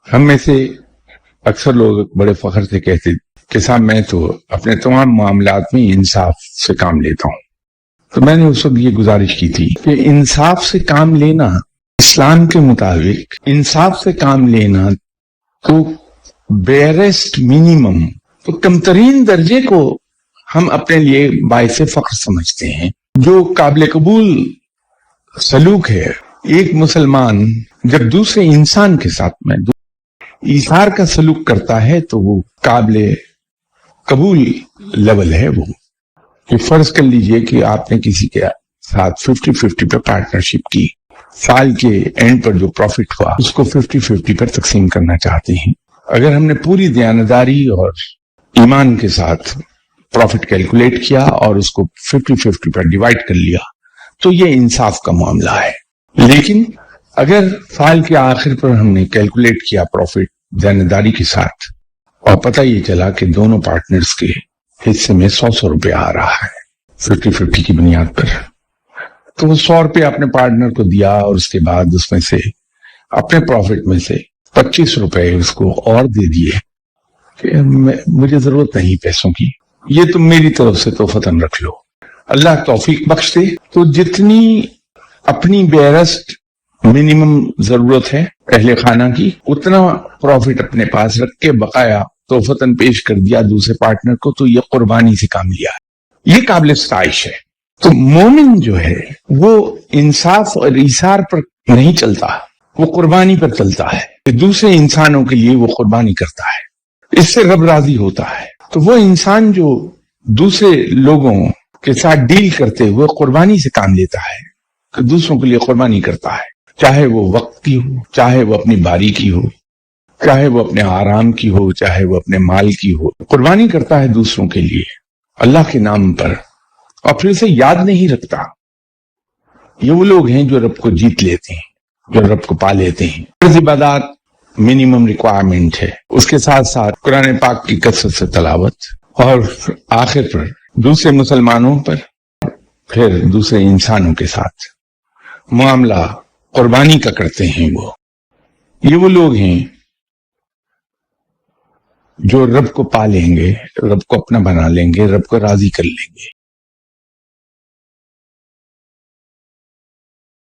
ہم میں سے اکثر لوگ بڑے فخر سے کہتے کہ صاحب میں تو اپنے تمام معاملات میں انصاف سے کام لیتا ہوں. تو میں نے اس وقت یہ گزارش کی تھی کہ انصاف سے کام لینا اسلام کے مطابق انصاف سے کام لینا تو بیرسٹ منیمم تو کم ترین درجے کو ہم اپنے لیے باعث فخر سمجھتے ہیں. جو قابل قبول سلوک ہے ایک مسلمان جب دوسرے انسان کے ساتھ میں ایثار کا سلوک کرتا ہے تو وہ قابل قبول لیول ہے. وہ کہ فرض کر لیجئے کہ آپ نے کسی کے ساتھ 50-50 پر پارٹنرشپ کی, سال کے اینڈ پر جو پروفٹ ہوا اس کو 50-50 پر تقسیم کرنا چاہتے ہیں. اگر ہم نے پوری دیانتداری اور ایمان کے ساتھ پروفٹ کیلکولیٹ کیا اور اس کو 50-50 پر ڈیوائڈ کر لیا تو یہ انصاف کا معاملہ ہے. لیکن اگر سال کے آخر پر ہم نے کیلکولیٹ کیا پروفٹ دیانتداری کے ساتھ اور پتہ یہ چلا کہ دونوں پارٹنرز کے حصے میں 100 روپے آ رہا ہے 50-50 کی بنیاد پر, تو وہ 100 روپے اپنے پارٹنر کو دیا اور اس کے بعد اس میں سے اپنے پروفٹ میں سے 25 روپے اس کو اور دے دیے کہ مجھے ضرورت نہیں پیسوں کی, یہ تم میری طرف سے توفتاً رکھ لو, اللہ توفیق بخش دے. تو جتنی اپنی بیرسٹ منیمم ضرورت ہے اہل خانہ کی اتنا پروفٹ اپنے پاس رکھ کے بقایا توفتاً پیش کر دیا دوسرے پارٹنر کو, تو یہ قربانی سے کام لیا, یہ قابل ستائش ہے. تو مومن جو ہے وہ انصاف اور ایثار پر نہیں چلتا, وہ قربانی پر چلتا ہے. دوسرے انسانوں کے لیے وہ قربانی کرتا ہے, اس سے رب راضی ہوتا ہے. تو وہ انسان جو دوسرے لوگوں کے ساتھ ڈیل کرتے ہوئے قربانی سے کام لیتا ہے, کہ دوسروں کے لیے قربانی کرتا ہے, چاہے وہ وقت کی ہو, چاہے وہ اپنی باری کی ہو, چاہے وہ اپنے آرام کی ہو, چاہے وہ اپنے مال کی ہو, قربانی کرتا ہے دوسروں کے لیے اللہ کے نام پر اور پھر اسے یاد نہیں رکھتا. یہ وہ لوگ ہیں جو رب کو جیت لیتے ہیں, جو رب کو پا لیتے ہیں. فرض عبادات منیمم ریکوائرمنٹ ہے, اس کے ساتھ ساتھ قرآن پاک کی کثرت سے تلاوت اور آخر پر دوسرے مسلمانوں پر پھر دوسرے انسانوں کے ساتھ معاملہ قربانی کا کرتے ہیں. یہ وہ لوگ ہیں جو رب کو پا لیں گے, رب کو اپنا بنا لیں گے, رب کو راضی کر لیں گے.